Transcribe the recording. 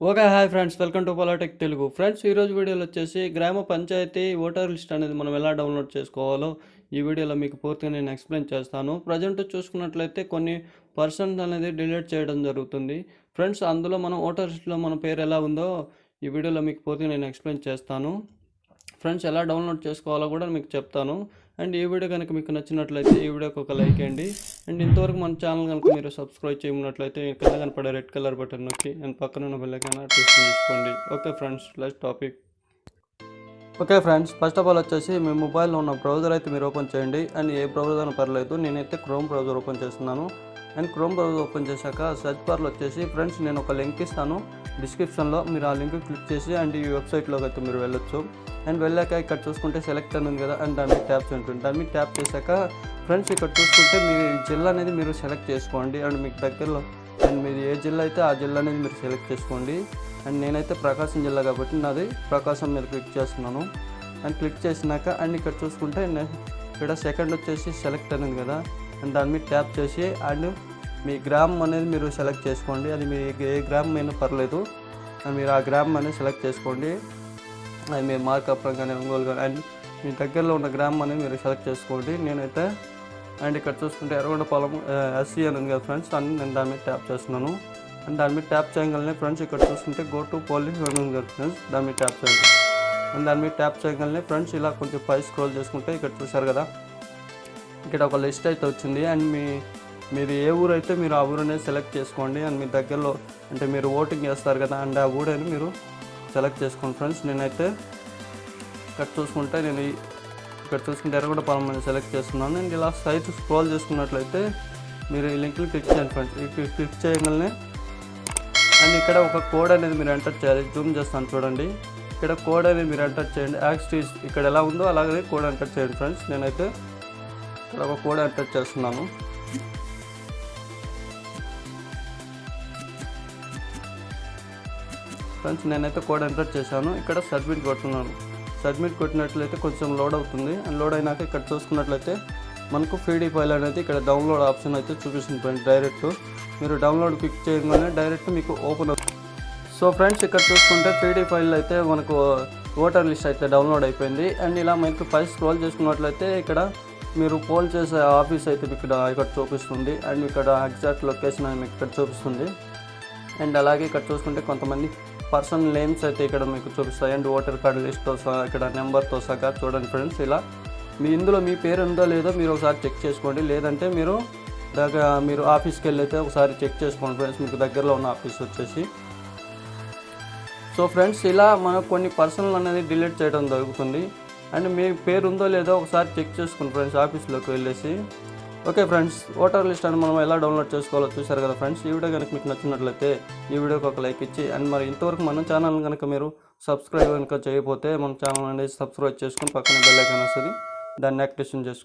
Okay hi friends, welcome to Polaiahtechtelugu. Friends, ఈరోజు వీడియోలో వచ్చేసి గ్రామ పంచాయతీ ఓటర్ లిస్ట్ అనేది మనం ఎలా డౌన్లోడ్ చేసుకోవాలో ఈ వీడియోలో మీకు పూర్తిగా నేను ఎక్స్ప్లెయిన్ చేస్తాను. ప్రజెంట్ చూసుకున్నట్లయితే కొన్ని పర్సన్స్ అనేది డిలీట్ చేయడం జరుగుతుంది. ఫ్రెండ్స్, అందులో మనం ఓటర్ లిస్ట్లో మన పేరు ఎలా ఉందో ఈ వీడియోలో మీకు పూర్తిగా నేను ఎక్స్ప్లెయిన్ చేస్తాను. ఫ్రెండ్స్, ఎలా డౌన్లోడ్ చేసుకోవాలో కూడా మీకు చెప్తాను. అండ్ ఈ వీడియో కనుక మీకు నచ్చినట్లయితే ఈ వీడియోకి ఒక లైక్ చేయండి. అండ్ ఇంతవరకు మన ఛానల్ కనుక మీరు సబ్స్క్రైబ్ చేయనట్లయితే కింద కనపడే రెడ్ కలర్ బటన్ నొక్కి అండ్ పక్కన ఉన్న బెల్ ఐకాన్ యాక్టివేట్ చేసుకోండి. Okay friends, let's topic. Okay friends, first of all వచ్చేసి మీ మొబైల్లో ఉన్న బ్రౌజర్ అయితే మీరు ఓపెన్ చేయండి. అండ్ ఏ బ్రౌజర్ అయినా పర్లేదు, నేనైతే క్రోమ్ బ్రౌజర్ ఓపెన్ చేస్తున్నాను. అండ్ క్రోమ్ బ్రౌజర్ ఓపెన్ చేశాక సెర్చ్ బార్లో వచ్చేసి ఫ్రెండ్స్ నేను ఒక లింక్ ఇస్తాను డిస్క్రిప్షన్లో, మీరు ఆ లింక్ క్లిక్ చేసి అండ్ ఈ వెబ్సైట్లోకి అయితే మీరు వెళ్ళొచ్చు. అండ్ వెళ్ళాక ఇక్కడ చూసుకుంటే సెలెక్ట్ అని ఉంది కదా, అండ్ దాని మీద ట్యాప్ ఉంటుంది. దాని మీద ట్యాప్ చేశాక ఫ్రెండ్స్ ఇక్కడ చూసుకుంటే మీ జిల్లా అనేది మీరు సెలెక్ట్ చేసుకోండి. అండ్ మీకు దగ్గరలో అండ్ మీది ఏ జిల్లా అయితే ఆ జిల్లా అనేది మీరు సెలెక్ట్ చేసుకోండి. అండ్ నేనైతే ప్రకాశం జిల్లా కాబట్టి నాది ప్రకాశం మీద క్లిక్ చేస్తున్నాను. అండ్ క్లిక్ చేసినాక అండ్ ఇక్కడ చూసుకుంటే ఇక్కడ సెకండ్ వచ్చేసి సెలెక్ట్ అనేది కదా, అండ్ దాని మీద ట్యాప్ చేసి అండ్ మీ గ్రామం అనేది మీరు సెలెక్ట్ చేసుకోండి. అది మీ ఏ గ్రామం అయినా పర్లేదు, మీరు ఆ గ్రామం అనేది సెలెక్ట్ చేసుకోండి. అది మీ మార్కాపురం కానీ ఒంగోలు కానీ అండ్ మీ దగ్గరలో ఉన్న గ్రామం అనేది మీరు సెలెక్ట్ చేసుకోండి. నేనైతే అండ్ ఇక్కడ చూసుకుంటే ఎర్రగొండపాలెం ఎస్సీ అని ఉంది కదా ఫ్రెండ్స్, అని నేను దాని మీద ట్యాప్ చేస్తున్నాను. అండ్ దాని మీద ట్యాప్ చేయగలనే ఫ్రెండ్స్ ఇక్కడ చూసుకుంటే గో టు పోలింగ్ అని ఉంది కదా ఫ్రెండ్స్, దాని మీద ట్యాప్ చేయండి. అండ్ దాని మీద ట్యాప్ చేయగలనే ఫ్రెండ్స్ ఇలా కొంచెం పై స్క్రోల్ చేసుకుంటే ఇక్కడ చూసారు కదా, ఇక్కడ ఒక లిస్ట్ అయితే వచ్చింది. అండ్ మీరు ఏ ఊరు అయితే మీరు ఆ ఊరు అనేది సెలెక్ట్ చేసుకోండి. అండ్ మీ దగ్గరలో అంటే మీరు ఓటింగ్ చేస్తారు కదా, అండ్ ఆ ఊరు అని మీరు సెలెక్ట్ చేసుకోండి ఫ్రెండ్స్. నేనైతే ఇక్కడ చూసుకుంటే ఎర్రగొండపాలెం అని సెలెక్ట్ చేస్తున్నాను. నేను ఇలా సైట్ స్క్రోల్ చేసుకున్నట్లయితే మీరు ఈ లింక్ని క్లిక్ చేయండి ఫ్రెండ్స్. ఈ క్లిక్ చేయగానే అండ్ ఇక్కడ ఒక కోడ్ అనేది మీరు ఎంటర్ చేయాలి. జూమ్ చేస్తాను చూడండి, ఇక్కడ కోడ్ అనేది మీరు ఎంటర్ చేయండి. యాక్సిటీస్ ఇక్కడ ఎలా ఉందో అలాగే కోడ్ ఎంటర్ చేయండి ఫ్రెండ్స్. నేనైతే ఇక్కడ ఒక కోడ్ ఎంటర్ చేస్తున్నాను. ఫ్రెండ్స్, నేనైతే కోడ్ ఎంటర్ చేశాను. ఇక్కడ సబ్మిట్ కొడుతున్నాను. సబ్మిట్ కొట్టినట్లయితే కొంచెం లోడ్ అవుతుంది. అండ్ లోడ్ అయినాక ఇక్కడ చూసుకున్నట్లయితే మనకు పీడీ ఫైల్ అనేది ఇక్కడ డౌన్లోడ్ ఆప్షన్ అయితే చూపిస్తుంది ఫ్రెండ్స్. డైరెక్ట్ మీరు డౌన్లోడ్ క్లిక్ చేయగానే డైరెక్ట్ మీకు ఓపెన్ అవుతుంది. సో ఫ్రెండ్స్, ఇక్కడ చూసుకుంటే పీడీ ఫైల్ అయితే మనకు ఓటర్ లిస్ట్ అయితే డౌన్లోడ్ అయిపోయింది. అండ్ ఇలా మనకు పై స్క్రోల్ చేసుకున్నట్లయితే ఇక్కడ మీరు పోల్ చేసే ఆఫీస్ అయితే ఇక్కడ చూపిస్తుంది. అండ్ ఇక్కడ ఎగ్జాక్ట్ లొకేషన్ అని మీకు ఇక్కడ చూపిస్తుంది. అండ్ అలాగే ఇక్కడ చూసుకుంటే కొంతమంది పర్సనల్ నేమ్స్ అయితే ఇక్కడ మీకు చూపిస్తాయి. అండ్ ఓటర్ కార్డు లిస్ట్తో సహా ఇక్కడ నెంబర్తో సహా చూడండి ఫ్రెండ్స్. ఇలా ఇందులో మీ పేరు ఉందో లేదో మీరు ఒకసారి చెక్ చేసుకోండి. లేదంటే మీరు ఆఫీస్కి వెళ్ళి అయితే ఒకసారి చెక్ చేసుకోండి ఫ్రెండ్స్, మీకు దగ్గరలో ఉన్న ఆఫీస్ వచ్చేసి. సో ఫ్రెండ్స్, ఇలా మనకు కొన్ని పర్సనల్ అనేది డిలీట్ చేయడం జరుగుతుంది. అండ్ మీ పేరు ఉందో లేదో ఒకసారి చెక్ చేసుకోండి ఫ్రెండ్స్ ఆఫీస్లోకి వెళ్ళేసి. ఓకే ఫ్రెండ్స్, ఓటర్ లిస్ట్ అని మనం ఎలా డౌన్లోడ్ చేసుకోవాలో చూసారు కదా ఫ్రెండ్స్. ఈ వీడియో కనుక మీకు నచ్చినట్లయితే ఈ వీడియోకి ఒక లైక్ ఇచ్చి అండ్ మరి ఇంతవరకు మన ఛానల్ కనుక మీరు సబ్స్క్రైబ్ కనుక చేయకపోతే మన ఛానల్ అనేది సబ్స్క్రైబ్ చేసుకొని పక్కన బెల్ ఐకాన్ వస్తుంది, దాన్ని యాక్టివేషన్ చేసుకోండి.